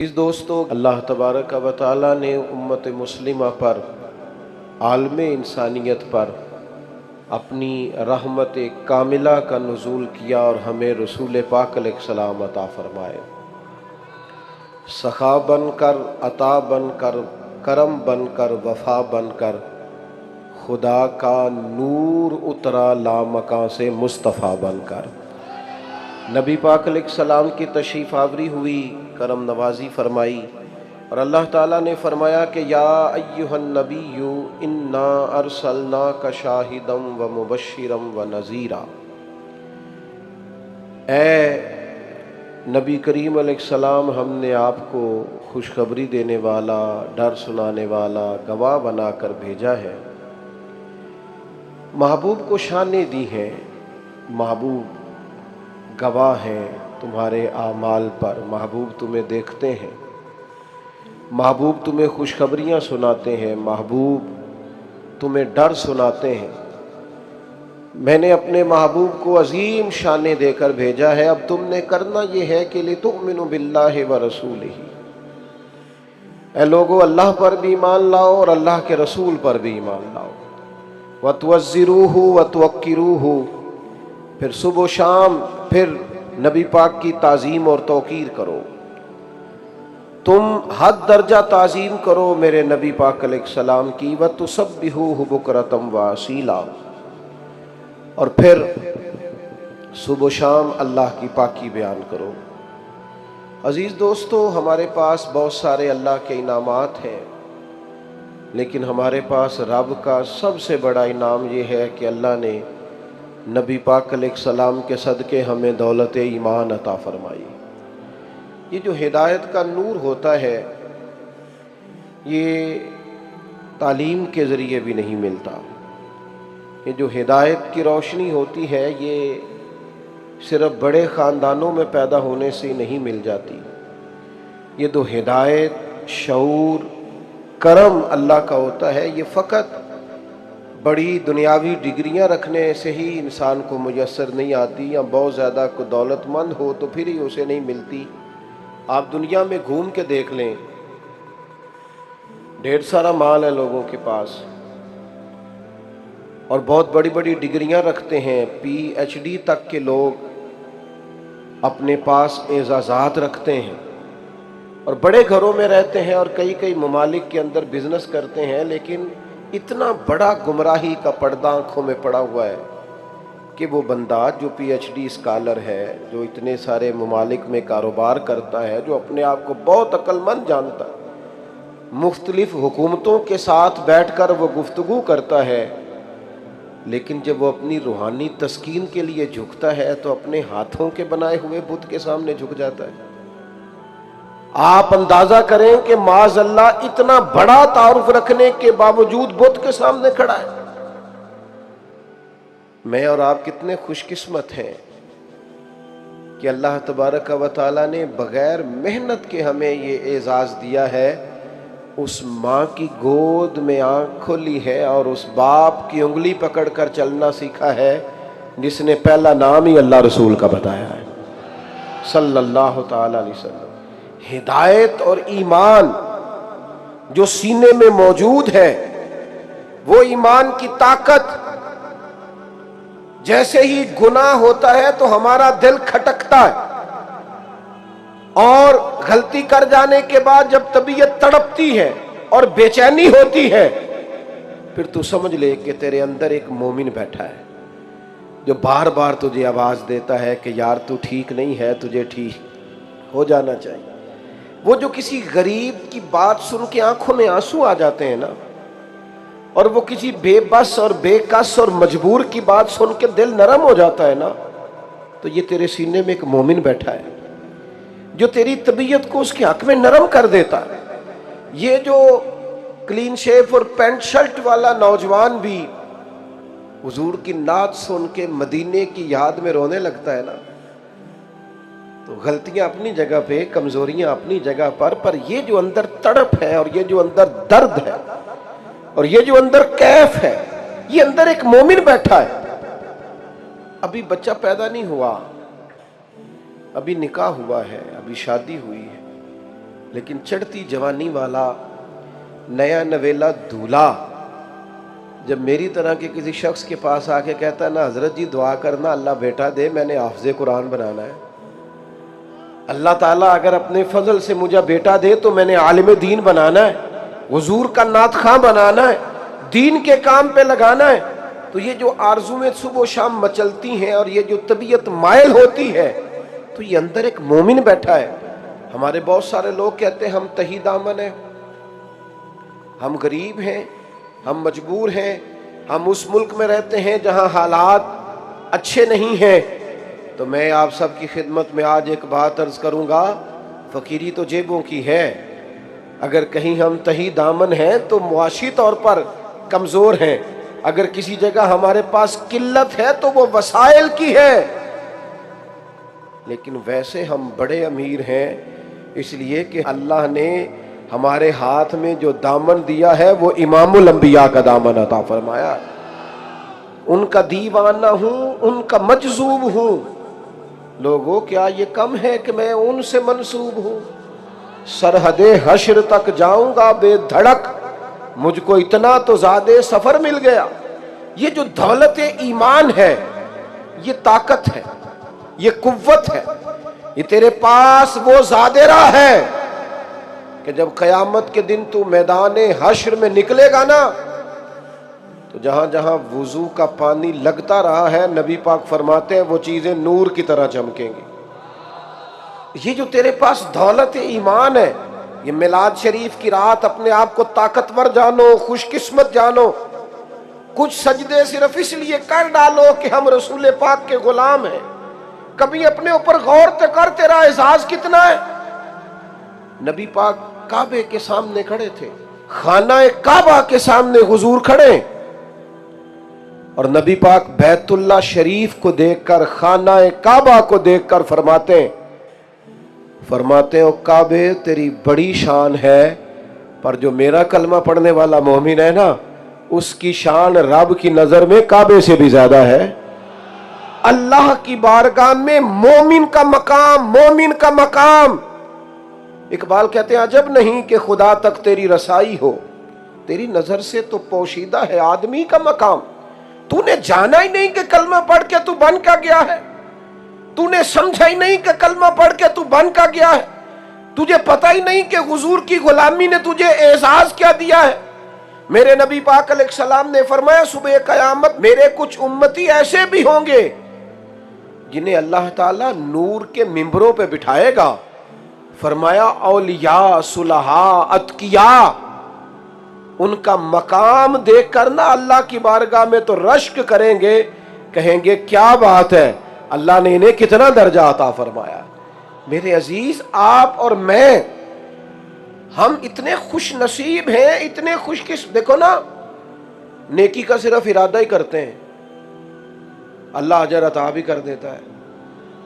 اس دوستو، اللہ تبارک و تعالیٰ نے امت مسلمہ پر، عالم انسانیت پر اپنی رحمت کاملہ کا نزول کیا اور ہمیں رسول پاک علیہ السلام عطا فرمائے۔ سخا بن کر، عطا بن کر، کرم بن کر، وفا بن کر، خدا کا نور اترا لامکاں سے مصطفیٰ بن کر۔ نبی پاک علیہ السلام کی تشریف آوری ہوئی، کرم نوازی فرمائی، اور اللہ تعالیٰ نے فرمایا کہ یا ایہا النبی انا ارسلناک شاہدا و مبشرا و نذیرا۔ اے نبی کریم علیہ السلام، ہم نے آپ کو خوشخبری دینے والا، ڈر سنانے والا، گواہ بنا کر بھیجا ہے۔ محبوب کو شانیں دی ہیں، محبوب گواہ ہیں تمہارے اعمال پر، محبوب تمہیں دیکھتے ہیں، محبوب تمہیں خوشخبریاں سناتے ہیں، محبوب تمہیں ڈر سناتے ہیں۔ میں نے اپنے محبوب کو عظیم شانیں دے کر بھیجا ہے، اب تم نے کرنا یہ ہے کہ لِتُؤْمِنُوا بِاللَّهِ وَرَسُولِهِ۔ اے لوگو، اللہ پر بھی ایمان لاؤ اور اللہ کے رسول پر بھی ایمان لاؤ۔ وَتُوَزِّرُوهُ وَتُوَقِّرُوهُ، پھر صبح و شام پھر نبی پاک کی تعظیم اور توقیر کرو، تم حد درجہ تعظیم کرو میرے نبی پاک علیہ السلام کی۔ وَتُسَبِّحُوهُ بُكْرَةً وَأَصِيلًا، اور پھر صبح و شام اللہ کی پاکی بیان کرو۔ عزیز دوستو، ہمارے پاس بہت سارے اللہ کے انعامات ہیں، لیکن ہمارے پاس رب کا سب سے بڑا انعام یہ ہے کہ اللہ نے نبی پاک علیہ السلام کے صدقے ہمیں دولت ایمان عطا فرمائی۔ یہ جو ہدایت کا نور ہوتا ہے، یہ تعلیم کے ذریعے بھی نہیں ملتا۔ یہ جو ہدایت کی روشنی ہوتی ہے، یہ صرف بڑے خاندانوں میں پیدا ہونے سے نہیں مل جاتی۔ یہ جو ہدایت، شعور، کرم اللہ کا ہوتا ہے، یہ فقط بڑی دنیاوی ڈگریاں رکھنے سے ہی انسان کو میسر نہیں آتی، یا بہت زیادہ کو دولت مند ہو تو پھر ہی اسے نہیں ملتی۔ آپ دنیا میں گھوم کے دیکھ لیں، ڈھیر سارا مال ہے لوگوں کے پاس، اور بہت بڑی بڑی ڈگریاں رکھتے ہیں، پی ایچ ڈی تک کے لوگ اپنے پاس اعزازات رکھتے ہیں، اور بڑے گھروں میں رہتے ہیں، اور کئی کئی ممالک کے اندر بزنس کرتے ہیں، لیکن اتنا بڑا گمراہی کا پردہ آنکھوں میں پڑا ہوا ہے کہ وہ بندہ جو پی ایچ ڈی اسکالر ہے، جو اتنے سارے ممالک میں کاروبار کرتا ہے، جو اپنے آپ کو بہت عقل مند جانتا ہے، مختلف حکومتوں کے ساتھ بیٹھ کر وہ گفتگو کرتا ہے، لیکن جب وہ اپنی روحانی تسکین کے لیے جھکتا ہے تو اپنے ہاتھوں کے بنائے ہوئے بت کے سامنے جھک جاتا ہے۔ آپ اندازہ کریں کہ معاذ اللہ اتنا بڑا تعارف رکھنے کے باوجود بت کے سامنے کھڑا ہے۔ میں اور آپ کتنے خوش قسمت ہیں کہ اللہ تبارک و تعالیٰ نے بغیر محنت کے ہمیں یہ اعزاز دیا ہے۔ اس ماں کی گود میں آنکھ کھولی ہے اور اس باپ کی انگلی پکڑ کر چلنا سیکھا ہے جس نے پہلا نام ہی اللہ رسول کا بتایا ہے، صلی اللہ تعالی علیہ وسلم۔ ہدایت اور ایمان جو سینے میں موجود ہے، وہ ایمان کی طاقت، جیسے ہی گناہ ہوتا ہے تو ہمارا دل کھٹکتا ہے، اور غلطی کر جانے کے بعد جب طبیعت تڑپتی ہے اور بے چینی ہوتی ہے، پھر تو سمجھ لے کہ تیرے اندر ایک مومن بیٹھا ہے جو بار بار تجھے آواز دیتا ہے کہ یار تو ٹھیک نہیں ہے، تجھے ٹھیک ہو جانا چاہیے۔ وہ جو کسی غریب کی بات سن کے آنکھوں میں آنسو آ جاتے ہیں نا، اور وہ کسی بے بس اور بے کس اور مجبور کی بات سن کے دل نرم ہو جاتا ہے نا، تو یہ تیرے سینے میں ایک مومن بیٹھا ہے جو تیری طبیعت کو اس کے حق میں نرم کر دیتا ہے۔ یہ جو کلین شیف اور پینٹ شرٹ والا نوجوان بھی حضور کی نعت سن کے مدینے کی یاد میں رونے لگتا ہے نا، تو غلطیاں اپنی جگہ پہ، کمزوریاں اپنی جگہ پر یہ جو اندر تڑپ ہے، اور یہ جو اندر درد ہے، اور یہ جو اندر کیف ہے، یہ اندر ایک مومن بیٹھا ہے۔ ابھی بچہ پیدا نہیں ہوا، ابھی نکاح ہوا ہے، ابھی شادی ہوئی ہے، لیکن چڑھتی جوانی والا نیا نویلا دولہا جب میری طرح کے کسی شخص کے پاس آ کے کہتا ہے نا حضرت جی دعا کرنا اللہ بیٹا دے، میں نے حافظ قرآن بنانا ہے، اللہ تعالیٰ اگر اپنے فضل سے مجھے بیٹا دے تو میں نے عالم دین بنانا ہے، حضور کا نعت خواں بنانا ہے، دین کے کام پہ لگانا ہے، تو یہ جو آرزویں صبح و شام مچلتی ہیں اور یہ جو طبیعت مائل ہوتی ہے، تو یہ اندر ایک مومن بیٹھا ہے۔ ہمارے بہت سارے لوگ کہتے ہیں ہم تہی دامن ہیں، ہم غریب ہیں، ہم مجبور ہیں، ہم اس ملک میں رہتے ہیں جہاں حالات اچھے نہیں ہیں۔ تو میں آپ سب کی خدمت میں آج ایک بات عرض کروں گا، فقیری تو جیبوں کی ہے، اگر کہیں ہم تہی دامن ہیں تو معاشی طور پر کمزور ہیں، اگر کسی جگہ ہمارے پاس قلت ہے تو وہ وسائل کی ہے، لیکن ویسے ہم بڑے امیر ہیں، اس لیے کہ اللہ نے ہمارے ہاتھ میں جو دامن دیا ہے وہ امام الانبیاء کا دامن عطا فرمایا، ان کا دیوانہ ہوں، ان کا مجذوب ہوں۔ لوگوں کیا یہ کم ہے کہ میں ان سے منسوب ہوں؟ سرحد حشر تک جاؤں گا بے دھڑک، مجھ کو اتنا تو زیادہ سفر مل گیا۔ یہ جو دولت ایمان ہے، یہ طاقت ہے، یہ قوت ہے، یہ تیرے پاس وہ زادرہ ہے کہ جب قیامت کے دن تو میدان حشر میں نکلے گا نا، تو جہاں جہاں وضو کا پانی لگتا رہا ہے، نبی پاک فرماتے ہیں وہ چیزیں نور کی طرح چمکیں گی۔ یہ جو تیرے پاس دولت ایمان ہے، یہ میلاد شریف کی رات اپنے آپ کو طاقتور جانو، خوش قسمت جانو، کچھ سجدے صرف اس لیے کر ڈالو کہ ہم رسول پاک کے غلام ہیں۔ کبھی اپنے اوپر غور تو کر، تیرا اعزاز کتنا ہے؟ نبی پاک کعبے کے سامنے کھڑے تھے، خانہ کعبہ کے سامنے حضور کھڑے، اور نبی پاک بیت اللہ شریف کو دیکھ کر، خانہ کعبہ کو دیکھ کر فرماتے ہیں او کعبے تیری بڑی شان ہے، پر جو میرا کلمہ پڑھنے والا مومن ہے نا، اس کی شان رب کی نظر میں کعبے سے بھی زیادہ ہے۔ اللہ کی بارگاہ میں مومن کا مقام۔ اقبال کہتے ہیں عجب نہیں کہ خدا تک تیری رسائی ہو، تیری نظر سے تو پوشیدہ ہے آدمی کا مقام۔ تو نے جانا ہی نہیں کہ کلمہ پڑھ کے تو بن کا گیا ہے، تو نے سمجھا ہی نہیں کہ کلمہ پڑھ کے تو بن کا گیا ہے، تجھے پتہ ہی نہیں کہ حضور کی غلامی نے تجھے اعزاز کیا دیا ہے۔ میرے نبی پاک علیہ السلام نے فرمایا صبح قیامت میرے کچھ امتی ایسے بھی ہوں گے جنہیں اللہ تعالیٰ نور کے ممبروں پہ بٹھائے گا، فرمایا اولیاء صلحاء اتقیاء، ان کا مقام دیکھ کر نا اللہ کی بارگاہ میں تو رشک کریں گے، کہیں گے کیا بات ہے، اللہ نے انہیں کتنا درجہ عطا فرمایا۔ میرے عزیز، آپ اور میں، ہم اتنے خوش نصیب ہیں، اتنے خوش دیکھو نا، نیکی کا صرف ارادہ ہی کرتے ہیں، اللہ اجر عطا بھی کر دیتا ہے،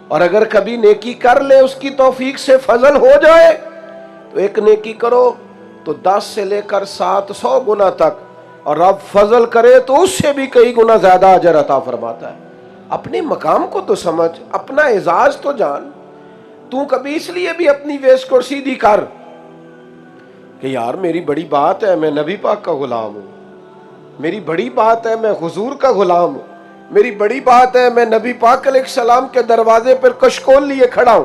اور اگر کبھی نیکی کر لے اس کی توفیق سے فضل ہو جائے تو ایک نیکی کرو تو 10 سے لے کر 700 گنا تک، اور رب فضل کرے تو اس سے بھی کئی گنا زیادہ اجر عطا فرماتا ہے۔ اپنے مقام کو تو سمجھ، اپنا اعزاز تو جان۔ تو کبھی اس لیے بھی اپنی ویسٹ کو سیدھی کر کہ یار میری بڑی بات ہے میں نبی پاک کا غلام ہوں، میری بڑی بات ہے میں حضور کا غلام ہوں، میری بڑی بات ہے میں نبی پاک علیہ السلام کے دروازے پر کشکول لیے کھڑا ہوں،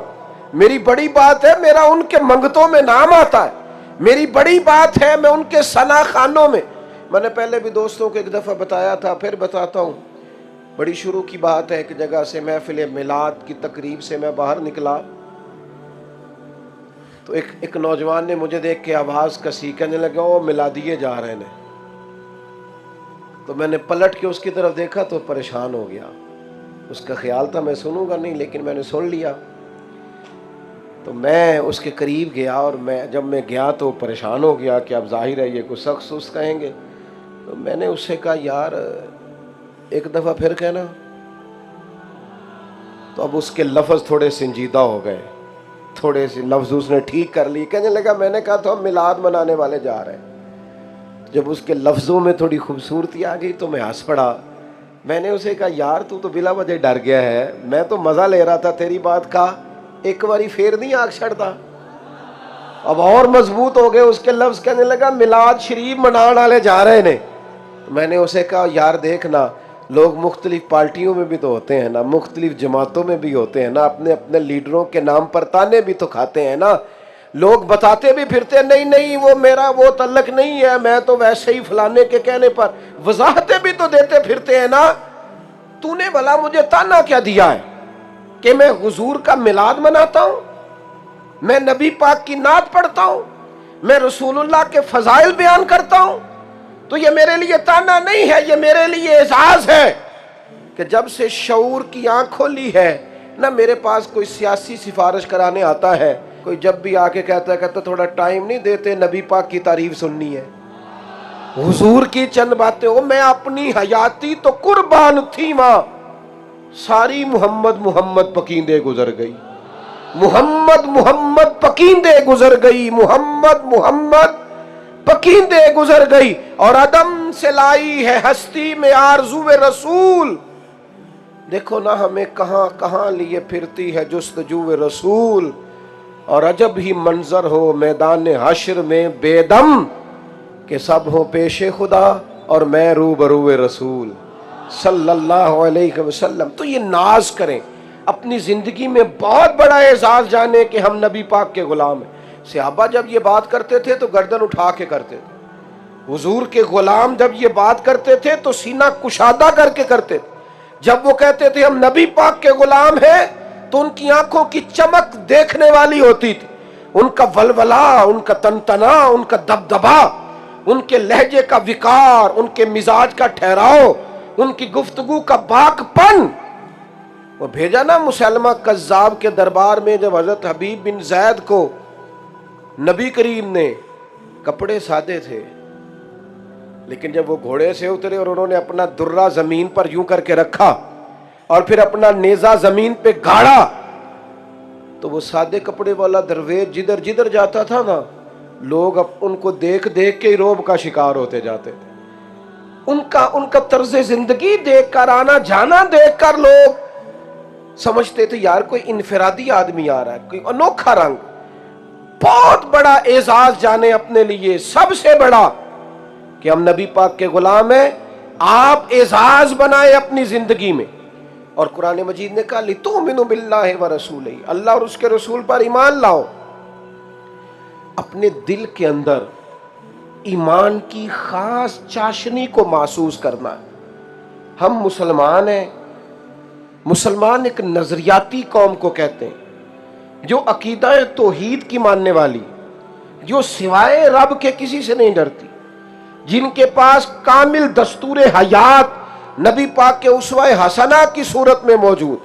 میری بڑی بات ہے میرا ان کے منگتوں میں نام آتا ہے، میری بڑی بات ہے میں ان کے ثنا خانوں میں نے پہلے بھی دوستوں کو ایک دفعہ بتایا تھا، پھر بتاتا ہوں۔ بڑی شروع کی بات ہے، ایک جگہ سے محفل میلاد کی تقریب سے میں باہر نکلا تو ایک نوجوان نے مجھے دیکھ کے آواز کسی کہنے لگا وہ میلادیے جا رہے ہیں، تو میں نے پلٹ کے اس کی طرف دیکھا تو پریشان ہو گیا۔ اس کا خیال تھا میں سنوں گا نہیں، لیکن میں نے سن لیا، تو میں اس کے قریب گیا، اور جب میں گیا تو پریشان ہو گیا کہ اب ظاہر ہے یہ کوئی سخت سست کہیں گے، تو میں نے اس سے کہا یار ایک دفعہ پھر کہنا، تو اب اس کے لفظ تھوڑے سنجیدہ ہو گئے، تھوڑے سے لفظ اس نے ٹھیک کر لی، کہنے لگا میں نے کہا تو ہم میلاد منانے والے جا رہے ہیں۔ جب اس کے لفظوں میں تھوڑی خوبصورتی آ گئی تو میں ہنس پڑا۔ میں نے اسے کہا یار تو بلا وجہ ڈر گیا ہے، میں تو مزہ لے رہا تھا تیری بات کا، ایک باری پھر نہیں آنکھ چھڑتا۔ اب اور مضبوط ہو گئے اس کے لفظ، کہنے لگا میلاد شریف منان والے جا رہے نے. میں نے اسے کہا یار دیکھنا، لوگ مختلف پارٹیوں میں بھی تو ہوتے ہیں نا، مختلف جماعتوں میں بھی ہوتے ہیں نا، اپنے اپنے لیڈروں کے نام پر تانے بھی تو کھاتے ہیں نا. لوگ بتاتے بھی پھرتے نہیں نہیں وہ میرا وہ تعلق نہیں ہے، میں تو ویسے ہی فلانے کے کہنے پر، وضاحتیں بھی تو دیتے پھرتے ہیں نا. تو نے بھلا مجھے تانا کیا دیا ہے کہ میں حضور کا میلاد مناتا ہوں، میں نبی پاک کی نعت پڑھتا ہوں، میں رسول اللہ کے فضائل بیان کرتا ہوں؟ تو یہ میرے لیے تانا نہیں ہے، یہ میرے لیے اعزاز ہے کہ جب سے شعور کی آنکھ کھولی ہے نہ میرے پاس کوئی سیاسی سفارش کرانے آتا ہے، کوئی جب بھی آ کے کہتا ہے تھوڑا ٹائم نہیں دیتے نبی پاک کی تعریف سننی ہے، حضور کی چند باتیں ہو. میں اپنی حیاتی تو قربان تھی ماں، ساری محمد محمد پکیندے گزر گئی، محمد محمد پکیندے گزر گئی، محمد محمد پکیندے گزر گئی. اور عدم سے لائی ہے ہستی میں آرزو رسول. دیکھو نا ہمیں کہاں کہاں لیے پھرتی ہے جستجو رسول. اور عجب ہی منظر ہو میدان حشر میں بے دم، کہ سب ہو پیش خدا اور میں روبرو رسول صلی اللہ علیہ وسلم. تو یہ ناز کریں اپنی زندگی میں، بہت بڑا اعزاز جانے کہ ہم نبی پاک کے غلام ہیں. صحابہ جب یہ بات کرتے تھے تو گردن اٹھا کے کرتے تھے، حضور کے غلام جب یہ بات کرتے تھے تو سینہ کشادہ کر کے کرتے تھے. جب وہ کہتے تھے ہم نبی پاک کے غلام ہیں تو ان کی آنکھوں کی چمک دیکھنے والی ہوتی تھی، ان کا ولولہ، ان کا تنتنا، ان کا دبدبا، ان کے لہجے کا وقار، ان کے مزاج کا ٹھہراؤ، ان کی گفتگو کا پاک پن. وہ بھیجا نا مسلمہ کذاب کے دربار میں جب حضرت حبیب بن زید کو نبی کریم نے، کپڑے سادے تھے لیکن جب وہ گھوڑے سے اترے اور انہوں نے اپنا درہ زمین پر یوں کر کے رکھا اور پھر اپنا نیزہ زمین پہ گاڑا، تو وہ سادے کپڑے والا درویش جدھر جدھر جاتا تھا نا، لوگ ان کو دیکھ دیکھ کے رعب کا شکار ہوتے جاتے تھے. ان کا طرز زندگی دیکھ کر، آنا جانا دیکھ کر لوگ سمجھتے تھے یار کوئی انفرادی آدمی آ رہا ہے، کوئی انوکھا رنگ. بہت بڑا اعزاز جانے اپنے لیے، سب سے بڑا، کہ ہم نبی پاک کے غلام ہیں. آپ اعزاز بنائے اپنی زندگی میں. اور قرآن مجید نے کہا لِتُؤْمِنُوا بِاللَّهِ وَرَسُولِهِ، اللہ اور اس کے رسول پر ایمان لاؤ. اپنے دل کے اندر ایمان کی خاص چاشنی کو محسوس کرنا ہے. ہم مسلمان ہیں. مسلمان ایک نظریاتی قوم کو کہتے ہیں جو عقیدہ توحید کی ماننے والی، جو سوائے رب کے کسی سے نہیں ڈرتی، جن کے پاس کامل دستور حیات نبی پاک کے اسوہ حسنہ کی صورت میں موجود.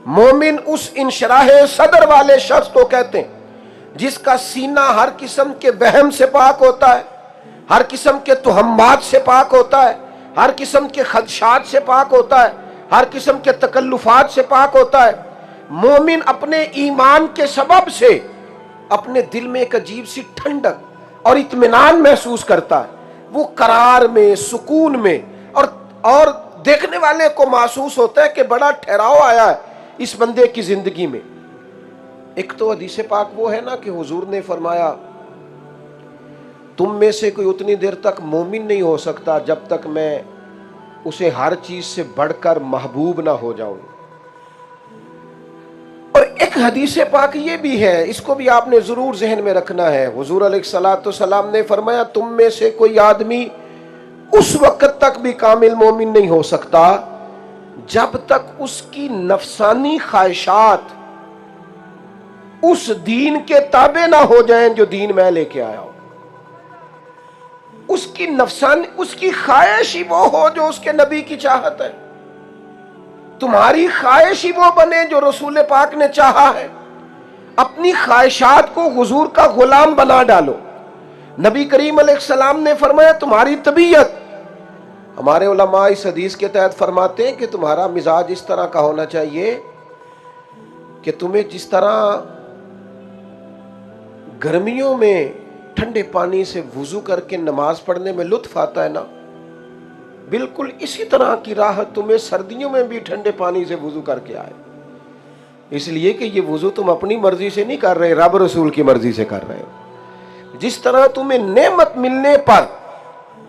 مومن اس انشراح صدر والے شخص کو کہتے ہیں جس کا سینہ ہر قسم کے وہم سے پاک ہوتا ہے، ہر قسم کے توہمات سے پاک ہوتا ہے، ہر قسم کے خدشات سے پاک ہوتا ہے، ہر قسم کے تکلفات سے پاک ہوتا ہے. مومن اپنے ایمان کے سبب سے اپنے دل میں ایک عجیب سی ٹھنڈک اور اطمینان محسوس کرتا ہے. وہ قرار میں، سکون میں، اور دیکھنے والے کو محسوس ہوتا ہے کہ بڑا ٹھہراؤ آیا ہے اس بندے کی زندگی میں. ایک تو حدیث پاک وہ ہے نا کہ حضور نے فرمایا تم میں سے کوئی اتنی دیر تک مومن نہیں ہو سکتا جب تک میں اسے ہر چیز سے بڑھ کر محبوب نہ ہو جاؤں. اور ایک حدیث پاک یہ بھی ہے، اس کو بھی آپ نے ضرور ذہن میں رکھنا ہے. حضور علیہ الصلوۃ والسلام نے فرمایا تم میں سے کوئی آدمی اس وقت تک بھی کامل مومن نہیں ہو سکتا جب تک اس کی نفسانی خواہشات اس دین کے تابع نہ ہو جائیں جو دین میں لے کے آیا ہوں. اس کی نفسانی، اس کی خواہش ہی وہ ہو جو اس کے نبی کی چاہت ہے. تمہاری خواہش ہی وہ بنے جو رسول پاک نے چاہا ہے. اپنی خواہشات کو حضور کا غلام بنا ڈالو. نبی کریم علیہ السلام نے فرمایا تمہاری طبیعت، ہمارے علماء اس حدیث کے تحت فرماتے ہیں کہ تمہارا مزاج اس طرح کا ہونا چاہیے کہ تمہیں جس طرح گرمیوں میں ٹھنڈے پانی سے وضو کر کے نماز پڑھنے میں لطف آتا ہے نا، بالکل اسی طرح کی راحت تمہیں سردیوں میں بھی ٹھنڈے پانی سے وضو کر کے آئے. اس لیے کہ یہ وضو تم اپنی مرضی سے نہیں کر رہے، رب رسول کی مرضی سے کر رہے ہو. جس طرح تمہیں نعمت ملنے پر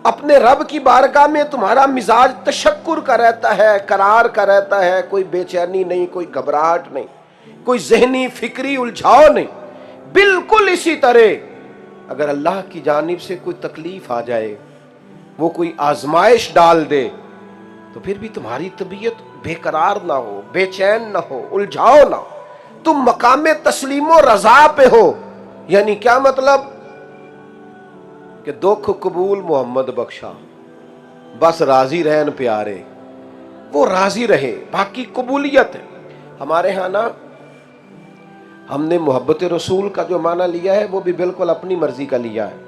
اپنے رب کی بارگاہ میں تمہارا مزاج تشکر کا رہتا ہے، قرار کا رہتا ہے، کوئی بے چینی نہیں، کوئی گھبراہٹ نہیں، کوئی ذہنی فکری الجھاؤ نہیں، بالکل اسی طرح اگر اللہ کی جانب سے کوئی تکلیف آ جائے، وہ کوئی آزمائش ڈال دے، تو پھر بھی تمہاری طبیعت بے قرار نہ ہو، بے چین نہ ہو، الجھاؤ نہ ہو، تم مقام تسلیم و رضا پہ ہو۔ یعنی کیا مطلب؟ کہ دکھ قبول محمد بخشا، بس راضی رہن پیارے، وہ راضی رہے، باقی قبولیت ہے۔ ہمارے ہاں نا ہم نے محبت رسول کا جو معنی لیا ہے وہ بھی بالکل اپنی مرضی کا لیا ہے۔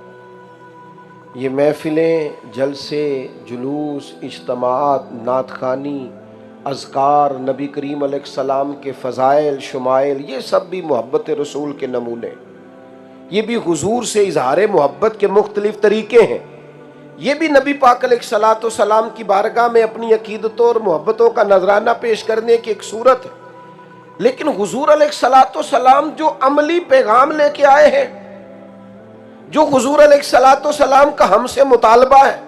یہ محفلیں، جلسے، جلوس، اجتماعات، نعت خوانی، اذکار، نبی کریم علیہ السلام کے فضائل شمائل، یہ سب بھی محبت رسول کے نمونے، یہ بھی حضور سے اظہار محبت کے مختلف طریقے ہیں۔ یہ بھی نبی پاک علیہ الصلوۃ والسلام کی بارگاہ میں اپنی عقیدتوں اور محبتوں کا نذرانہ پیش کرنے کی ایک صورت ہے۔ لیکن حضور علیہ الصلوۃ والسلام جو عملی پیغام لے کے آئے ہیں، جو حضور علیہ الصلوۃ والسلام کا ہم سے مطالبہ ہے،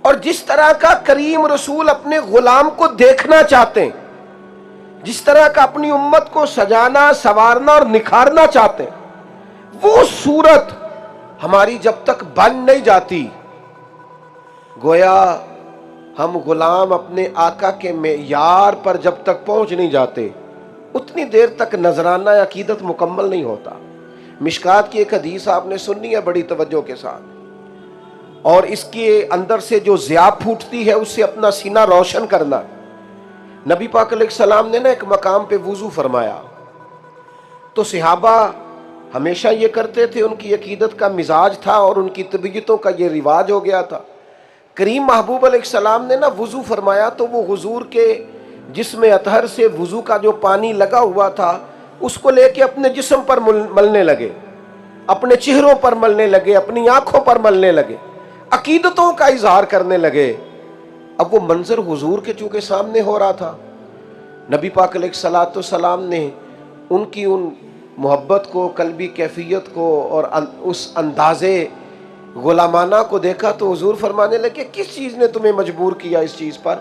اور جس طرح کا کریم رسول اپنے غلام کو دیکھنا چاہتے ہیں، جس طرح کا اپنی امت کو سجانا، سنوارنا اور نکھارنا چاہتے ہیں، وہ صورت ہماری جب تک بن نہیں جاتی، گویا ہم غلام اپنے آقا کے معیار پر جب تک پہنچ نہیں جاتے، اتنی دیر تک نذرانہ عقیدت مکمل نہیں ہوتا۔ مشکات کی ایک حدیث آپ نے سنی ہے بڑی توجہ کے ساتھ، اور اس کے اندر سے جو ضیاء پھوٹتی ہے اس سے اپنا سینہ روشن کرنا۔ نبی پاک علیہ السلام نے نا ایک مقام پہ وضو فرمایا، تو صحابہ ہمیشہ یہ کرتے تھے، ان کی عقیدت کا مزاج تھا اور ان کی طبیعتوں کا یہ رواج ہو گیا تھا۔ کریم محبوب علیہ السلام نے نا وضو فرمایا تو وہ حضور کے جسم اطہر سے وضو کا جو پانی لگا ہوا تھا اس کو لے کے اپنے جسم پر ملنے لگے، اپنے چہروں پر ملنے لگے، اپنی آنکھوں پر ملنے لگے، عقیدتوں کا اظہار کرنے لگے۔ اب وہ منظر حضور کے چونکہ سامنے ہو رہا تھا، نبی پاک علیہ الصلوۃ والسلام نے ان کی ان محبت کو، قلبی کیفیت کو اور اس اندازے غلامانہ کو دیکھا تو حضور فرمانے لگے، کس چیز نے تمہیں مجبور کیا اس چیز پر؟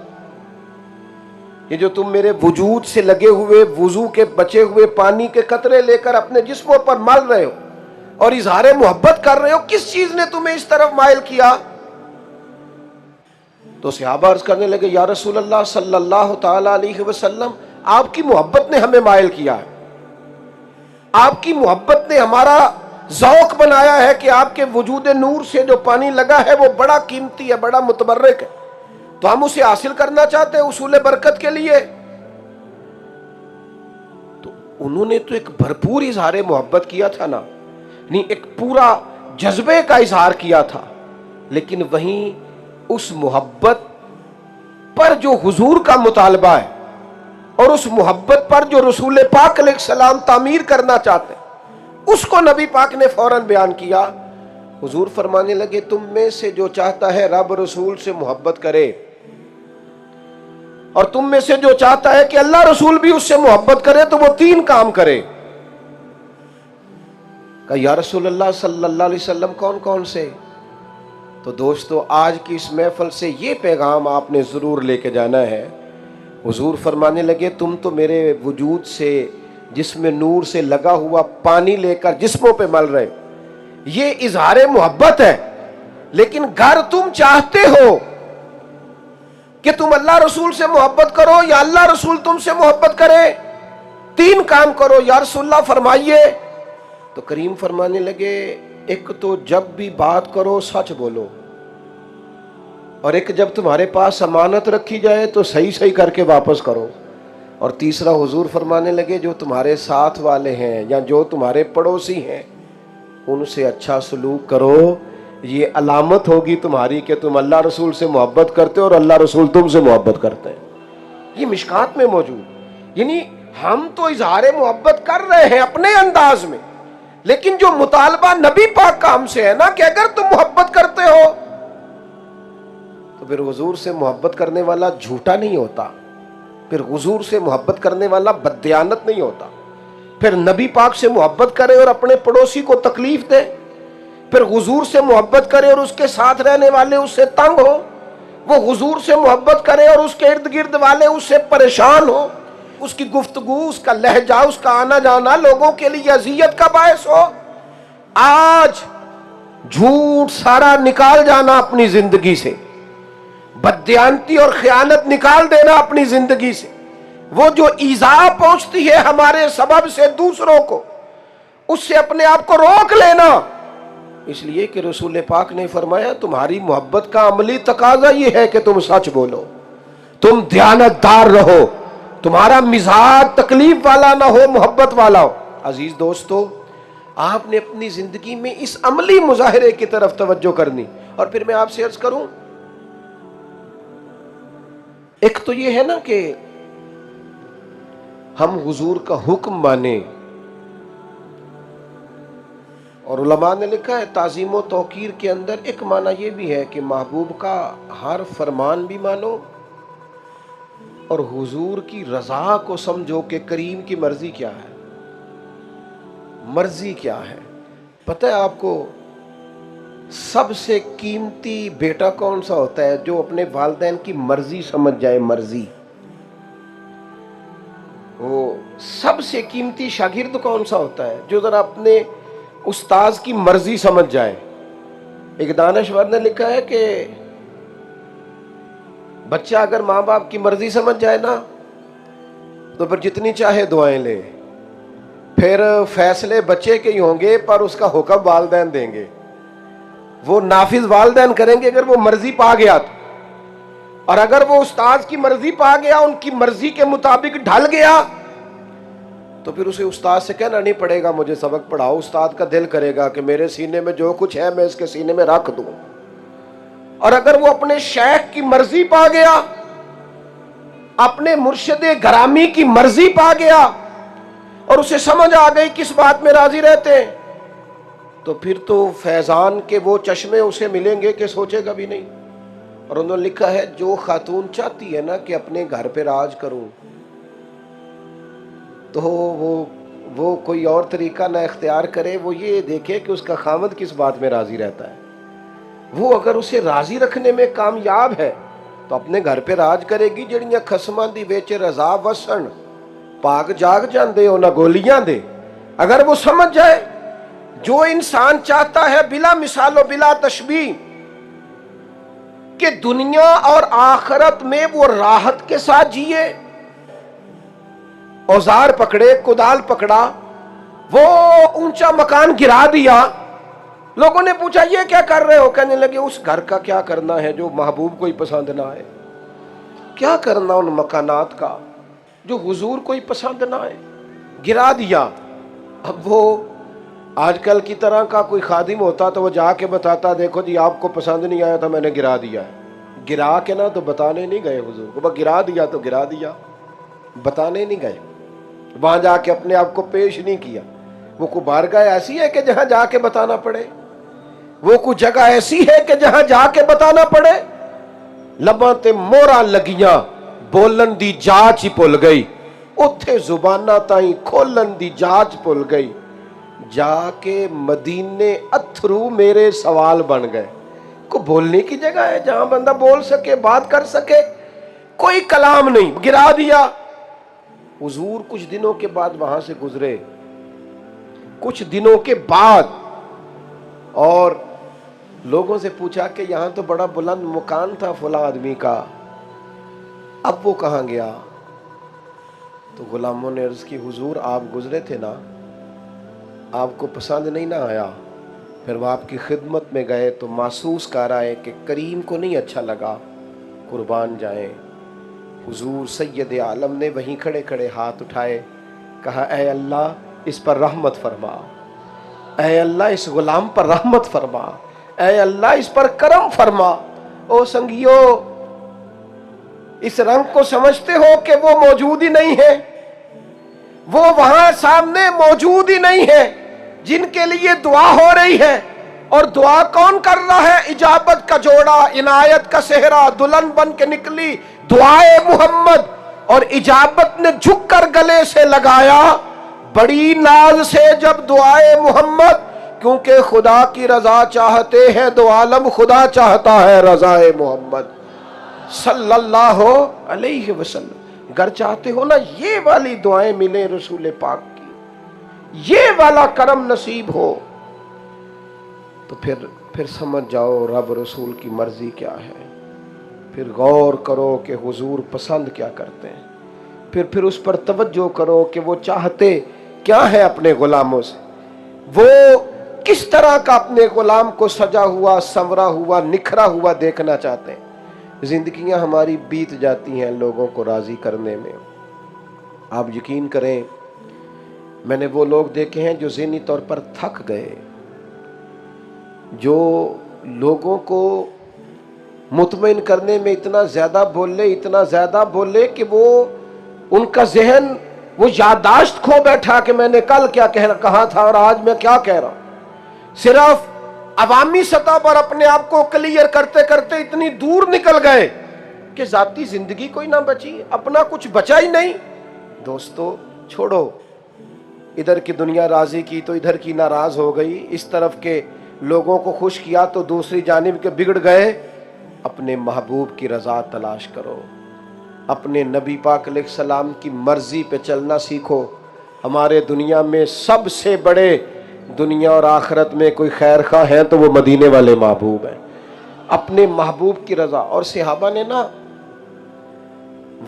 یہ جو تم میرے وجود سے لگے ہوئے وضو کے بچے ہوئے پانی کے قطرے لے کر اپنے جسموں پر مل رہے ہو اور اظہار محبت کر رہے ہو، کس چیز نے تمہیں اس طرف مائل کیا؟ تو صحابہ عرض کرنے لگے، یا رسول اللہ صلی اللہ تعالی علیہ وسلم، آپ کی محبت نے ہمیں مائل کیا ہے، آپ کی محبت نے ہمارا ذوق بنایا ہے کہ آپ کے وجود نور سے جو پانی لگا ہے وہ بڑا قیمتی ہے، بڑا متبرک ہے، تو ہم اسے حاصل کرنا چاہتے ہیں اصول برکت کے لیے۔ تو انہوں نے تو ایک بھرپور اظہار محبت کیا تھا نا، نہیں ایک پورا جذبے کا اظہار کیا تھا، لیکن وہیں اس محبت پر جو حضور کا مطالبہ ہے اور اس محبت پر جو رسول پاک علیہ السلام تعمیر کرنا چاہتے ہیں، اس کو نبی پاک نے فوراً بیان کیا۔ حضور فرمانے لگے، تم میں سے جو چاہتا ہے رب رسول سے محبت کرے، اور تم میں سے جو چاہتا ہے کہ اللہ رسول بھی اس سے محبت کرے، تو وہ تین کام کرے۔ کہا یا رسول اللہ صلی اللہ علیہ وسلم کون کون سے؟ تو دوستو آج کی اس محفل سے یہ پیغام آپ نے ضرور لے کے جانا ہے۔ حضور فرمانے لگے، تم تو میرے وجود سے جسم نور سے لگا ہوا پانی لے کر جسموں پہ مل رہے، یہ اظہار محبت ہے، لیکن گر تم چاہتے ہو کہ تم اللہ رسول سے محبت کرو یا اللہ رسول تم سے محبت کرے، تین کام کرو یا رسول اللہ فرمائیے۔ تو کریم فرمانے لگے، ایک تو جب بھی بات کرو سچ بولو، اور ایک جب تمہارے پاس امانت رکھی جائے تو صحیح صحیح کر کے واپس کرو، اور تیسرا حضور فرمانے لگے جو تمہارے ساتھ والے ہیں یا جو تمہارے پڑوسی ہیں ان سے اچھا سلوک کرو، یہ علامت ہوگی تمہاری کہ تم اللہ رسول سے محبت کرتے ہو اور اللہ رسول تم سے محبت کرتے ہیں۔ یہ مشکات میں موجود، یعنی ہم تو اظہار محبت کر رہے ہیں اپنے انداز میں، لیکن جو مطالبہ نبی پاک کا ہم سے ہے نا کہ اگر تم محبت کرتے ہو تو پھر حضور سے محبت کرنے والا جھوٹا نہیں ہوتا، پھر حضور سے محبت کرنے والا بددیانت نہیں ہوتا، پھر نبی پاک سے محبت کرے اور اپنے پڑوسی کو تکلیف دے، پھر حضور سے محبت کرے اور اس کے ساتھ رہنے والے اس سے تنگ ہو، وہ حضور سے محبت کرے اور اس کے ارد گرد والے اس سے پریشان ہو، اس کی گفتگو، اس کا لہجہ، اس کا آنا جانا لوگوں کے لیے اذیت کا باعث ہو۔ آج جھوٹ سارا نکال جانا اپنی زندگی سے، بددیانتی اور خیانت نکال دینا اپنی زندگی سے، وہ جو ایذا پہنچتی ہے ہمارے سبب سے دوسروں کو، اس سے اپنے آپ کو روک لینا، اس لیے کہ رسول پاک نے فرمایا تمہاری محبت کا عملی تقاضا یہ ہے کہ تم سچ بولو، تم دیانتدار رہو، تمہارا مزاج تکلیف والا نہ ہو، محبت والا ہو۔ عزیز دوستو، آپ نے اپنی زندگی میں اس عملی مظاہرے کی طرف توجہ کرنی۔ اور پھر میں آپ سے عرض کروں، ایک تو یہ ہے نا کہ ہم حضور کا حکم مانیں، اور علماء نے لکھا ہے تعظیم و توقیر کے اندر ایک معنی یہ بھی ہے کہ محبوب کا ہر فرمان بھی مانو اور حضور کی رضا کو سمجھو کہ کریم کی مرضی کیا ہے، مرضی کیا ہے۔ پتہ ہے آپ کو سب سے قیمتی بیٹا کون سا ہوتا ہے؟ جو اپنے والدین کی مرضی سمجھ جائے، مرضی۔ وہ سب سے قیمتی شاگرد کون سا ہوتا ہے؟ جو ذرا اپنے استاذ کی مرضی سمجھ جائے۔ ایک دانشور نے لکھا ہے کہ بچہ اگر ماں باپ کی مرضی سمجھ جائے نا تو پھر جتنی چاہے دعائیں لے، پھر فیصلے بچے کے ہی ہوں گے پر اس کا حکم والدین دیں گے، وہ نافذ والدین کریں گے اگر وہ مرضی پا گیا تو۔ اور اگر وہ استاذ کی مرضی پا گیا، ان کی مرضی کے مطابق ڈھل گیا، تو پھر اسے استاد سے کہنا نہیں پڑے گا مجھے سبق پڑھاؤ، استاد کا دل کرے گا کہ میرے سینے میں جو کچھ ہے میں اس کے سینے میں رکھ دوں۔ اور اگر وہ اپنے شیخ کی مرضی پا گیا، اپنے مرشد گرامی کی مرضی پا گیا اور اسے سمجھ آ گئی کس بات میں راضی رہتے ہیں، تو پھر تو فیضان کے وہ چشمے اسے ملیں گے کہ سوچے گا بھی نہیں۔ اور انہوں نے لکھا ہے جو خاتون چاہتی ہے نا کہ اپنے گھر پہ راج کروں تو وہ کوئی اور طریقہ نہ اختیار کرے، وہ یہ دیکھے کہ اس کا خاوند کس بات میں راضی رہتا ہے۔ وہ اگر اسے راضی رکھنے میں کامیاب ہے تو اپنے گھر پہ راج کرے گی۔ جڑیاں خسماں دی وچ رضا وسن پاک جاگ جاندے ہو نہ گولیاں دے۔ اگر وہ سمجھ جائے جو انسان چاہتا ہے بلا مثال و بلا تشبیہ کہ دنیا اور آخرت میں وہ راحت کے ساتھ جیے، اوزار پکڑے، کدال پکڑا، وہ اونچا مکان گرا دیا، لوگوں نے پوچھا یہ کیا کر رہے ہو؟ کہنے لگے اس گھر کا کیا کرنا ہے جو محبوب کوئی پسند نہ آئے، کیا کرنا ان مکانات کا جو حضور کوئی پسند نہ آئے، گرا دیا۔ اب وہ آج کل کی طرح کا کوئی خادم ہوتا تو وہ جا کے بتاتا دیکھو جی آپ کو پسند نہیں آیا تھا میں نے گرا دیا ہے۔ گرا کے نہ تو بتانے نہیں گئے حضور کو، بس گرا دیا تو گرا دیا، بتانے نہیں گئے، وہاں جا کے اپنے آپ کو پیش نہیں کیا۔ وہ کوئی بارگاہ ایسی ہے کہ جہاں جا کے بتانا پڑے؟ وہ کوئی جگہ ایسی ہے کہ جہاں جا کے بتانا پڑے؟ لباں تے مورا لگیاں بولن دی جاچ ہی بھل گئی، اتھے زباناں تائیں کھولن دی جاچ بھل گئی، جا کے مدینے اتھرو میرے سوال بن گئے۔ کوئی بولنے کی جگہ ہے جہاں بندہ بول سکے، بات کر سکے؟ کوئی کلام نہیں، گرا دیا۔ حضور کچھ دنوں کے بعد وہاں سے گزرے، کچھ دنوں کے بعد، اور لوگوں سے پوچھا کہ یہاں تو بڑا بلند مکان تھا فلاں آدمی کا، اب وہ کہاں گیا؟ تو غلاموں نے عرض کی حضور آپ گزرے تھے نا، آپ کو پسند نہیں نہ آیا، پھر وہ آپ کی خدمت میں گئے تو محسوس کر رہا ہے کہ کریم کو نہیں اچھا لگا، قربان جائیں۔ حضور سید عالم نے وہیں کھڑے کھڑے ہاتھ اٹھائے، کہا اے اللہ اس پر رحمت فرما، اے اللہ اس غلام پر رحمت فرما، اے اللہ اس پر کرم فرما۔ او سنگیو، اس رنگ کو سمجھتے ہو کہ وہ موجود ہی نہیں ہے؟ وہ وہاں سامنے موجود ہی نہیں ہے جن کے لیے دعا ہو رہی ہے، اور دعا کون کر رہا ہے؟ اجابت کا جوڑا، عنایت کا صحرا دلہن بن کے نکلی دعائے محمد، اور اجابت نے جھک کر گلے سے لگایا بڑی ناز سے جب دعائے محمد، کیونکہ خدا کی رضا چاہتے ہیں دو عالم، خدا چاہتا ہے رضائے محمد صلی اللہ علیہ وسلم۔ گر چاہتے ہو نا یہ والی دعائیں ملیں رسول پاک کی، یہ والا کرم نصیب ہو، تو پھر سمجھ جاؤ رب رسول کی مرضی کیا ہے، پھر غور کرو کہ حضور پسند کیا کرتے ہیں، پھر اس پر توجہ کرو کہ وہ چاہتے کیا ہے اپنے غلاموں سے، وہ کس طرح کا اپنے غلام کو سجا ہوا، سنورا ہوا، نکھرا ہوا دیکھنا چاہتے ہیں۔ زندگیاں ہماری بیت جاتی ہیں لوگوں کو راضی کرنے میں۔ آپ یقین کریں، میں نے وہ لوگ دیکھے ہیں جو ذہنی طور پر تھک گئے، جو لوگوں کو مطمئن کرنے میں اتنا زیادہ بولے کہ وہ ان کا ذہن، وہ یادداشت کھو بیٹھا کہ میں نے کل کیا کہا تھا اور آج میں کیا کہہ رہا ہوں۔ صرف عوامی سطح پر اپنے آپ کو کلیئر کرتے کرتے اتنی دور نکل گئے کہ ذاتی زندگی کوئی نہ بچی، اپنا کچھ بچا ہی نہیں۔ دوستو چھوڑو، ادھر کی دنیا راضی کی تو ادھر کی ناراض ہو گئی، اس طرف کے لوگوں کو خوش کیا تو دوسری جانب کے بگڑ گئے۔ اپنے محبوب کی رضا تلاش کرو، اپنے نبی پاک علیہ السلام کی مرضی پہ چلنا سیکھو۔ ہمارے دنیا میں سب سے بڑے، دنیا اور آخرت میں کوئی خیر خواہ ہیں تو وہ مدینے والے محبوب ہیں۔ اپنے محبوب کی رضا، اور صحابہ نے نا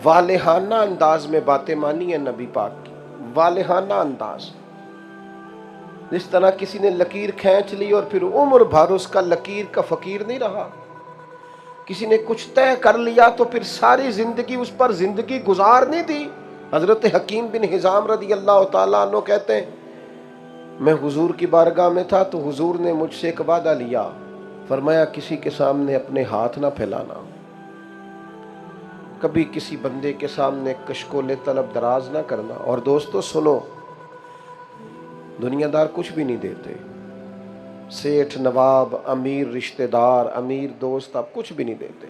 والہانہ انداز میں باتیں مانی ہیں نبی پاک کی، والہانہ انداز۔ جس طرح کسی نے لکیر کھینچ لی اور پھر عمر بھر اس کا لکیر کا فقیر نہیں رہا، کسی نے کچھ طے کر لیا تو پھر ساری زندگی اس پر زندگی گزار نہیں دی۔ حضرت حکیم بن حزام رضی اللہ تعالیٰ عنہ کہتے ہیں، میں حضور کی بارگاہ میں تھا تو حضور نے مجھ سے ایک وعدہ لیا، فرمایا کسی کے سامنے اپنے ہاتھ نہ پھیلانا، کبھی کسی بندے کے سامنے کشکول طلب دراز نہ کرنا۔ اور دوستو سنو، دنیا دار کچھ بھی نہیں دیتے، سیٹھ، نواب، امیر رشتہ دار، امیر دوست، اب کچھ بھی نہیں دیتے،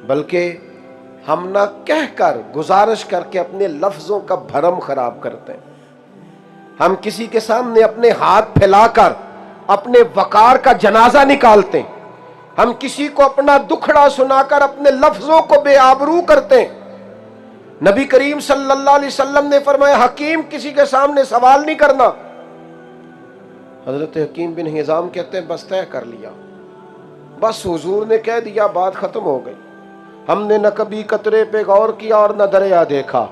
بلکہ ہم نہ کہہ کر، گزارش کر کے اپنے لفظوں کا بھرم خراب کرتے ہیں۔ ہم کسی کے سامنے اپنے ہاتھ پھیلا کر اپنے وقار کا جنازہ نکالتے ہیں، ہم کسی کو اپنا دکھڑا سنا کر اپنے لفظوں کو بے آبرو کرتے ہیں۔ نبی کریم صلی اللہ علیہ وسلم نے فرمایا حکیم کسی کے سامنے سوال نہیں کرنا۔ حضرت حکیم بن حزام کہتے ہیں بس طے کر لیا، بس حضور نے کہہ دیا بات ختم ہو گئی، ہم نے نہ کبھی قطرے پہ غور کیا اور نہ دریا دیکھا،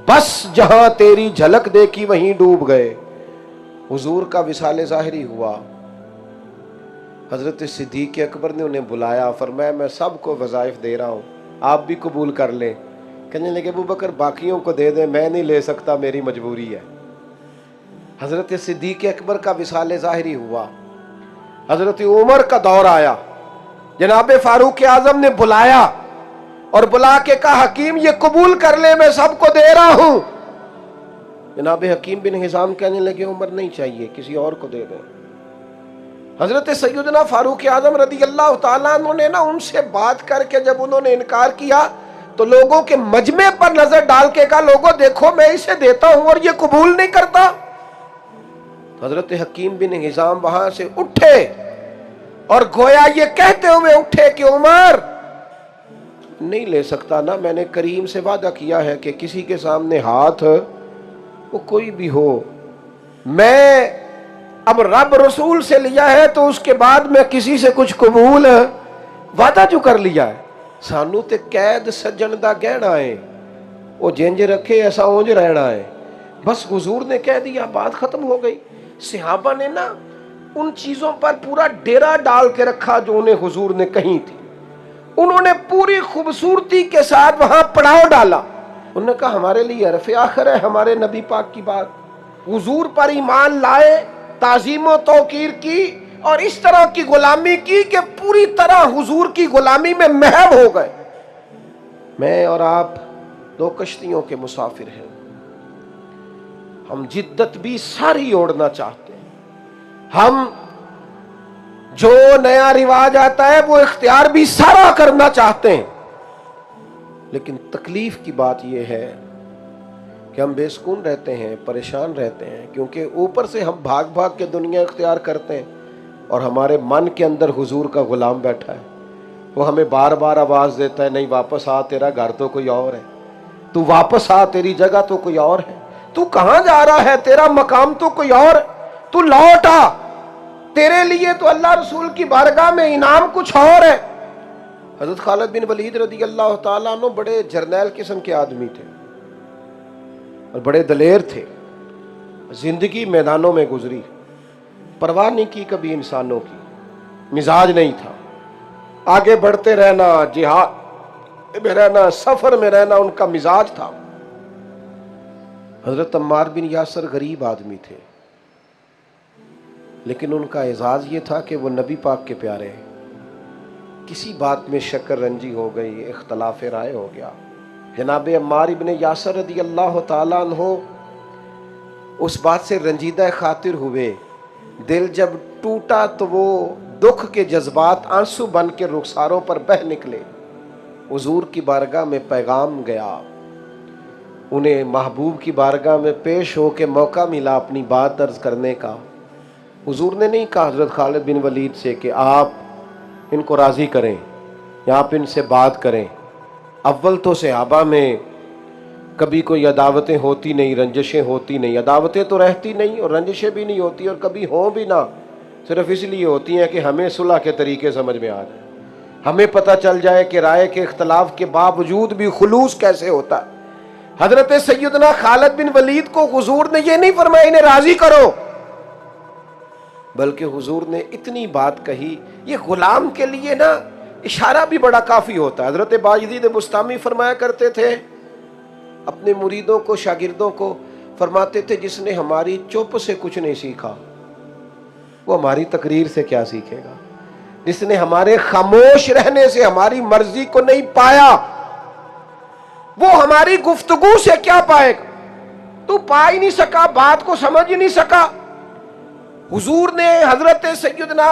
بس جہاں تیری جھلک دیکھی وہیں ڈوب گئے۔ حضور کا وصال ظاہری ہوا، حضرت صدیق اکبر نے انہیں بلایا، فرمایا میں سب کو وظائف دے رہا ہوں، آپ بھی قبول کر لیں۔ کہنے لگے ابو بکر باقیوں کو دے دیں، میں نہیں لے سکتا، میری مجبوری ہے۔ حضرت صدیق اکبر کا وصال ظاہری ہوا، حضرت عمر کا دور آیا، جناب فاروق اعظم نے بلایا اور بلا کے کہا حکیم یہ قبول کر لے، میں سب کو دے رہا ہوں۔ جناب حکیم بن حزام کہنے لگے عمر نہیں چاہیے، کسی اور کو دے دیں۔ حضرت سیدنا فاروق اعظم رضی اللہ تعالیٰ عنہ نے نا ان سے بات کر کے جب انہوں نے انکار کیا تو لوگوں کے مجمع پر نظر ڈال کے کہا لوگوں دیکھو میں اسے دیتا ہوں اور یہ قبول نہیں کرتا۔ حضرت حکیم بن حزام وہاں سے اٹھے اور گویا یہ کہتے ہوئے اٹھے کہ عمر نہیں لے سکتا نا، میں نے کریم سے وعدہ کیا ہے کہ کسی کے سامنے ہاتھ وہ کوئی بھی ہو، میں اب رب رسول سے لیا ہے تو اس کے بعد میں کسی سے کچھ قبول وعدہ جو کر لیا ہے، سانو تے قید سجن دا گہنا ہے، وہ جنج رکھے ایسا اونج رہنا ہے۔ بس حضور نے کہہ دیا بات ختم ہو گئی۔ صحابہ نے نا ان چیزوں پر پورا ڈیرا ڈال کے رکھا جو انہیں حضور نے کہی تھی، انہوں نے پوری خوبصورتی کے ساتھ وہاں پڑاؤ ڈالا۔ انہوں نے کہا ہمارے لیے عرف آخر ہے ہمارے نبی پاک کی بات، حضور پر ایمان لائے، تعظیم و توقیر کی اور اس طرح کی غلامی کی کہ پوری طرح حضور کی غلامی میں محو ہو گئے۔ میں اور آپ دو کشتیوں کے مسافر ہیں، ہم جدت بھی ساری اوڑھنا چاہتے ہیں، ہم جو نیا رواج آتا ہے وہ اختیار بھی سارا کرنا چاہتے ہیں، لیکن تکلیف کی بات یہ ہے کہ کہ ہم بے سکون رہتے ہیں، پریشان رہتے ہیں، کیونکہ اوپر سے ہم بھاگ بھاگ کے دنیا اختیار کرتے ہیں اور ہمارے من کے اندر حضور کا غلام بیٹھا ہے، وہ ہمیں بار بار آواز دیتا ہے، نہیں واپس آ، تیرا گھر تو کوئی اور ہے، تو واپس آ، تیری جگہ تو کوئی اور ہے، تو کہاں جا رہا ہے، تیرا مقام تو کوئی اور ہے، تو لوٹ آ، تیرے لیے تو اللہ رسول کی بارگاہ میں انعام کچھ اور ہے۔ حضرت خالد بن ولید رضی اللہ تعالیٰ عنہ بڑے جرنیل قسم کے آدمی تھے اور بڑے دلیر تھے، زندگی میدانوں میں گزری، پرواہ نہیں کی کبھی انسانوں کی، مزاج نہیں تھا، آگے بڑھتے رہنا، جہاد میں رہنا، سفر میں رہنا ان کا مزاج تھا۔ حضرت عمار بن یاسر غریب آدمی تھے، لیکن ان کا اعزاز یہ تھا کہ وہ نبی پاک کے پیارے ہیں۔ کسی بات میں شکر رنجی ہو گئی، اختلاف رائے ہو گیا، جناب عمار ابن یاسر رضی اللہ تعالیٰ عنہ اس بات سے رنجیدہ خاطر ہوئے، دل جب ٹوٹا تو وہ دکھ کے جذبات آنسو بن کے رخساروں پر بہہ نکلے۔ حضور کی بارگاہ میں پیغام گیا، انہیں محبوب کی بارگاہ میں پیش ہو کے موقع ملا اپنی بات عرض کرنے کا۔ حضور نے نہیں کہا حضرت خالد بن ولید سے کہ آپ ان کو راضی کریں یا آپ ان سے بات کریں۔ اول تو صحابہ میں کبھی کوئی عداوتیں ہوتی نہیں، رنجشیں ہوتی نہیں، عداوتیں تو رہتی نہیں اور رنجشیں بھی نہیں ہوتی، اور کبھی ہوں بھی نہ، صرف اس لیے ہوتی ہیں کہ ہمیں صلح کے طریقے سمجھ میں آ جائے، ہمیں پتہ چل جائے کہ رائے کے اختلاف کے باوجود بھی خلوص کیسے ہوتا۔ حضرت سیدنا خالد بن ولید کو حضور نے یہ نہیں فرمایا انہیں راضی کرو، بلکہ حضور نے اتنی بات کہی۔ یہ غلام کے لیے نا اشارہ بھی بڑا کافی ہوتا ہے۔ حضرت باجدید بستامی فرمایا کرتے تھے اپنے مریدوں کو، شاگردوں کو، فرماتے تھے جس نے ہماری چپ سے کچھ نہیں سیکھا وہ ہماری تقریر سے کیا سیکھے گا، جس نے ہمارے خاموش رہنے سے ہماری مرضی کو نہیں پایا وہ ہماری گفتگو سے کیا پائے گا۔ تو پا ہی نہیں سکا، بات کو سمجھ ہی نہیں سکا۔ حضور نے حضرت سیدنا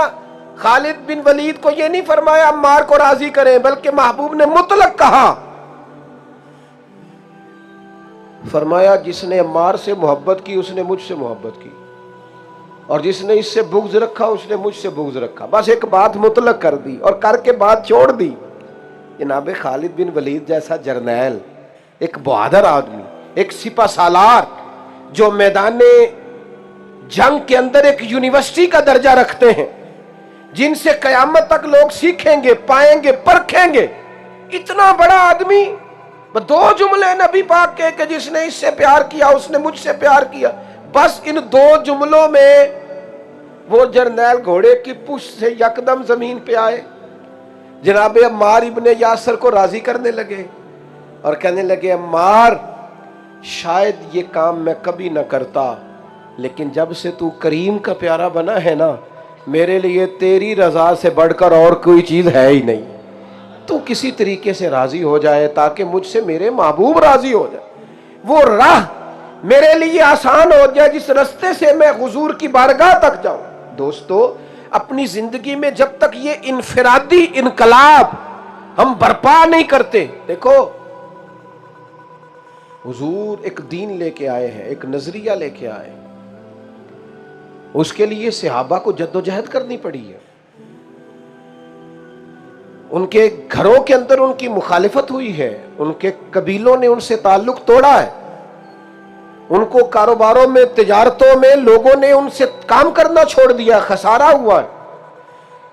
خالد بن ولید کو یہ نہیں فرمایا عمار کو راضی کریں، بلکہ محبوب نے مطلق کہا، فرمایا جس نے عمار سے محبت کی اس نے مجھ سے محبت کی، اور جس نے اس سے بغض رکھا اس نے مجھ سے بغض رکھا۔ بس ایک بات مطلق کر دی اور کر کے بات چھوڑ دی۔ جناب خالد بن ولید جیسا جرنیل، ایک بہادر آدمی، ایک سپہ سالار جو میدان جنگ کے اندر ایک یونیورسٹی کا درجہ رکھتے ہیں، جن سے قیامت تک لوگ سیکھیں گے، پائیں گے، پرکھیں گے، اتنا بڑا آدمی، دو جملے نبی پاک کے کہ جس نے اس سے پیار کیا اس نے مجھ سے پیار کیا، بس ان دو جملوں میں وہ جرنیل گھوڑے کی پشت سے یکدم زمین پہ آئے، جناب عمار ابن یاسر کو راضی کرنے لگے اور کہنے لگے عمار شاید یہ کام میں کبھی نہ کرتا، لیکن جب سے تو کریم کا پیارا بنا ہے نا، میرے لیے تیری رضا سے بڑھ کر اور کوئی چیز ہے ہی نہیں، تو کسی طریقے سے راضی ہو جائے تاکہ مجھ سے میرے محبوب راضی ہو جائے، وہ راہ میرے لیے آسان ہو جائے جس رستے سے میں حضور کی بارگاہ تک جاؤں۔ دوستو اپنی زندگی میں جب تک یہ انفرادی انقلاب ہم برپا نہیں کرتے، دیکھو حضور ایک دین لے کے آئے ہیں، ایک نظریہ لے کے آئے ہیں، اس کے لیے صحابہ کو جدوجہد کرنی پڑی ہے، ان کے گھروں کے اندر ان کی مخالفت ہوئی ہے، ان کے قبیلوں نے ان سے تعلق توڑا ہے، ان کو کاروباروں میں، تجارتوں میں لوگوں نے ان سے کام کرنا چھوڑ دیا، خسارہ ہوا ہے،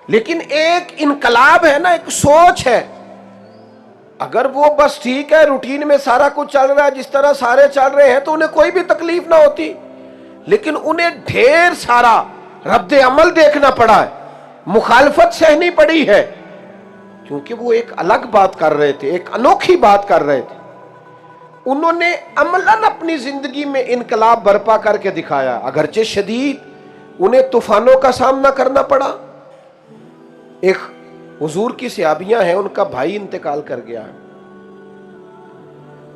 لیکن ایک انقلاب ہے نا، ایک سوچ ہے، اگر وہ بس ٹھیک ہے روٹین میں سارا کچھ چل رہا ہے جس طرح سارے چل رہے ہیں تو انہیں کوئی بھی تکلیف نہ ہوتی، لیکن انہیں ڈھیر سارا رد عمل دیکھنا پڑا ہے، مخالفت سہنی پڑی ہے، کیونکہ وہ ایک الگ بات کر رہے تھے، ایک انوکھی بات کر رہے تھے، انہوں نے عملاً اپنی زندگی میں انقلاب برپا کر کے دکھایا، اگرچہ شدید انہیں طوفانوں کا سامنا کرنا پڑا۔ ایک حضور کی صحابیاں ہیں، ان کا بھائی انتقال کر گیا ہے،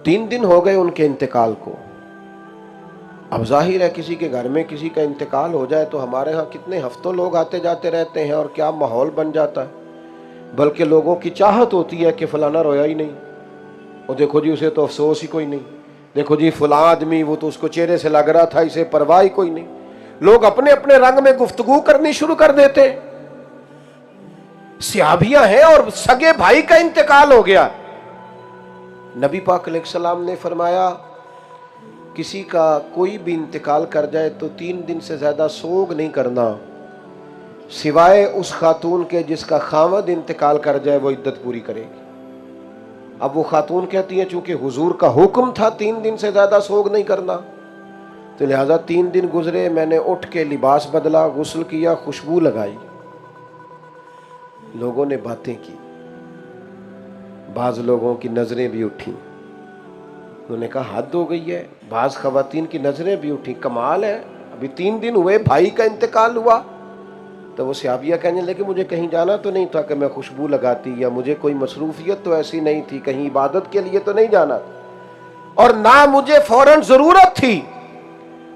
3 دن ہو گئے ان کے انتقال کو۔ اب ظاہر ہے کسی کے گھر میں کسی کا انتقال ہو جائے تو ہمارے ہاں کتنے ہفتوں لوگ آتے جاتے رہتے ہیں اور کیا ماحول بن جاتا ہے، بلکہ لوگوں کی چاہت ہوتی ہے کہ فلانا رویا ہی نہیں، اور دیکھو جی اسے تو افسوس ہی کوئی نہیں، دیکھو جی فلاں آدمی وہ تو اس کو چہرے سے لگ رہا تھا اسے پرواہ ہی کوئی نہیں. لوگ اپنے اپنے رنگ میں گفتگو کرنی شروع کر دیتے. صحابیاں ہیں اور سگے بھائی کا انتقال ہو گیا. نبی پاک علیہ السلام نے فرمایا کسی کا کوئی بھی انتقال کر جائے تو 3 دن سے زیادہ سوگ نہیں کرنا سوائے اس خاتون کے جس کا خاوند انتقال کر جائے وہ عدت پوری کرے گی. اب وہ خاتون کہتی ہیں چونکہ حضور کا حکم تھا 3 دن سے زیادہ سوگ نہیں کرنا تو لہٰذا 3 دن گزرے، میں نے اٹھ کے لباس بدلا، غسل کیا، خوشبو لگائی. لوگوں نے باتیں کی، بعض لوگوں کی نظریں بھی اٹھیں. انہوں نے کہا حد ہو گئی ہے. بعض خواتین کی نظریں بھی اٹھیں، کمال ہے، ابھی 3 دن ہوئے بھائی کا انتقال ہوا. تو وہ صحابیہ کہنے لگے مجھے کہیں جانا تو نہیں تھا کہ میں خوشبو لگاتی، یا مجھے کوئی مصروفیت تو ایسی نہیں تھی، کہیں عبادت کے لیے تو نہیں جانا تھا، اور نہ مجھے فوراً ضرورت تھی،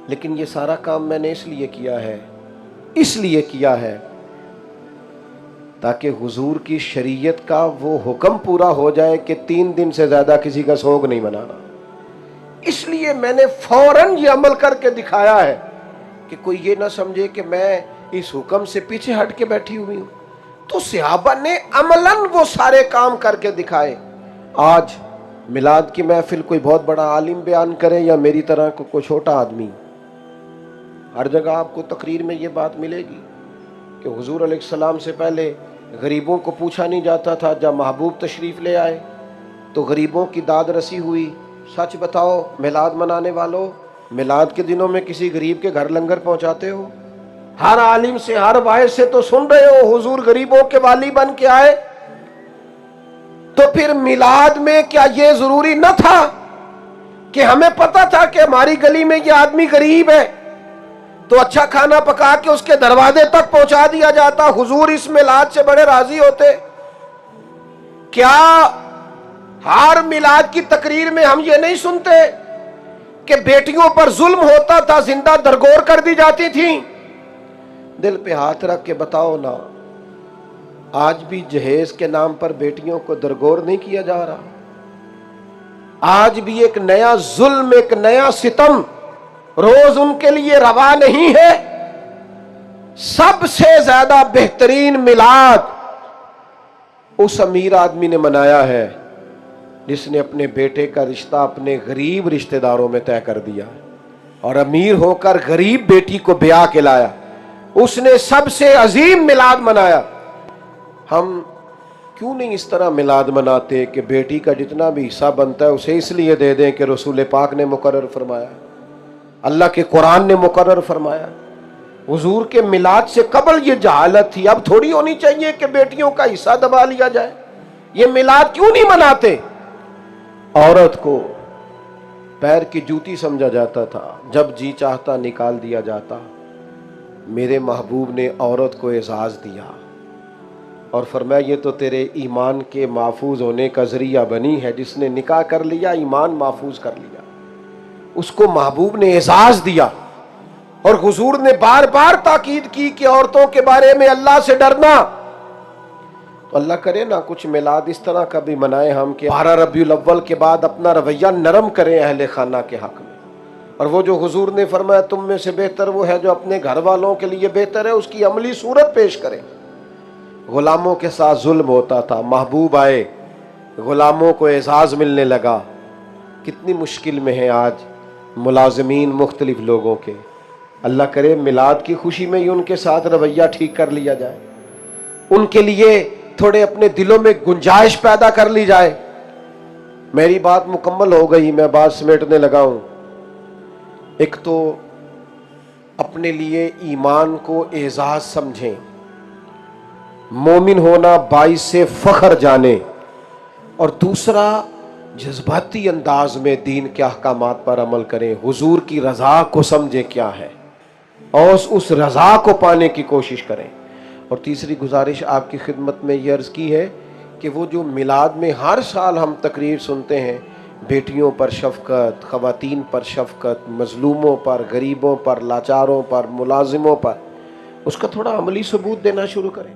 لیکن یہ سارا کام میں نے اس لیے کیا ہے تاکہ حضور کی شریعت کا وہ حکم پورا ہو جائے کہ 3 دن سے زیادہ کسی کا سوگ نہیں منانا. اس لیے میں نے فوراً یہ عمل کر کے دکھایا ہے کہ کوئی یہ نہ سمجھے کہ میں اس حکم سے پیچھے ہٹ کے بیٹھی ہوئی ہوں. تو صحابہ نے عملاً وہ سارے کام کر کے دکھائے. آج میلاد کی محفل کوئی بہت بڑا عالم بیان کرے یا میری طرح کوئی چھوٹا آدمی، ہر جگہ آپ کو تقریر میں یہ بات ملے گی کہ حضور علیہ السلام سے پہلے غریبوں کو پوچھا نہیں جاتا تھا. جب محبوب تشریف لے آئے تو غریبوں کی داد رسی ہوئی. سچ بتاؤ میلاد منانے والوں، میلاد کے دنوں میں کسی غریب کے گھر لنگر پہنچاتے ہو؟ ہر عالم سے ہر واعظ سے تو سن رہے ہو حضور غریبوں کے والی بن کے آئے. تو پھر میلاد میں کیا یہ ضروری نہ تھا کہ ہمیں پتا تھا کہ ہماری گلی میں یہ آدمی غریب ہے تو اچھا کھانا پکا کے اس کے دروازے تک پہنچا دیا جاتا؟ حضور اس میلاد سے بڑے راضی ہوتے. کیا ہر میلاد کی تقریر میں ہم یہ نہیں سنتے کہ بیٹیوں پر ظلم ہوتا تھا، زندہ درگور کر دی جاتی تھیں؟ دل پہ ہاتھ رکھ کے بتاؤ نا، آج بھی جہیز کے نام پر بیٹیوں کو درگور نہیں کیا جا رہا؟ آج بھی ایک نیا ظلم، ایک نیا ستم روز ان کے لیے روا نہیں ہے؟ سب سے زیادہ بہترین میلاد اس امیر آدمی نے منایا ہے جس نے اپنے بیٹے کا رشتہ اپنے غریب رشتہ داروں میں طے کر دیا اور امیر ہو کر غریب بیٹی کو بیاہ کے لایا. اس نے سب سے عظیم میلاد منایا. ہم کیوں نہیں اس طرح میلاد مناتے کہ بیٹی کا جتنا بھی حصہ بنتا ہے اسے اس لیے دے دیں کہ رسول پاک نے مقرر فرمایا، اللہ کے قرآن نے مقرر فرمایا. حضور کے میلاد سے قبل یہ جہالت تھی، اب تھوڑی ہونی چاہیے کہ بیٹیوں کا حصہ دبا لیا جائے. یہ میلاد کیوں نہیں مناتے؟ عورت کو پیر کی جوتی سمجھا جاتا تھا، جب جی چاہتا نکال دیا جاتا. میرے محبوب نے عورت کو اعزاز دیا اور فرمایا یہ تو تیرے ایمان کے محفوظ ہونے کا ذریعہ بنی ہے. جس نے نکاح کر لیا ایمان محفوظ کر لیا، اس کو محبوب نے اعزاز دیا. اور حضور نے بار بار تاکید کی کہ عورتوں کے بارے میں اللہ سے ڈرنا. تو اللہ کرے نا کچھ میلاد اس طرح کا بھی منائے ہم کہ 12 ربیع الاول کے بعد اپنا رویہ نرم کریں اہل خانہ کے حق میں. اور وہ جو حضور نے فرمایا تم میں سے بہتر وہ ہے جو اپنے گھر والوں کے لیے بہتر ہے، اس کی عملی صورت پیش کریں. غلاموں کے ساتھ ظلم ہوتا تھا، محبوب آئے، غلاموں کو اعزاز ملنے لگا. کتنی مشکل میں ہیں آج ملازمین مختلف لوگوں کے. اللہ کرے میلاد کی خوشی میں ہی ان کے ساتھ رویہ ٹھیک کر لیا جائے، ان کے لیے تھوڑے اپنے دلوں میں گنجائش پیدا کر لی جائے. میری بات مکمل ہو گئی، میں بات سمیٹنے لگا ہوں. ایک تو اپنے لیے ایمان کو اعزاز سمجھیں، مومن ہونا باعث فخر جانے، اور دوسرا جذباتی انداز میں دین کے احکامات پر عمل کریں. حضور کی رضا کو سمجھیں کیا ہے اور اس رضا کو پانے کی کوشش کریں. اور تیسری گزارش آپ کی خدمت میں یہ عرض کی ہے کہ وہ جو میلاد میں ہر سال ہم تقریر سنتے ہیں، بیٹیوں پر شفقت، خواتین پر شفقت، مظلوموں پر، غریبوں پر، لاچاروں پر، ملازموں پر، اس کا تھوڑا عملی ثبوت دینا شروع کریں.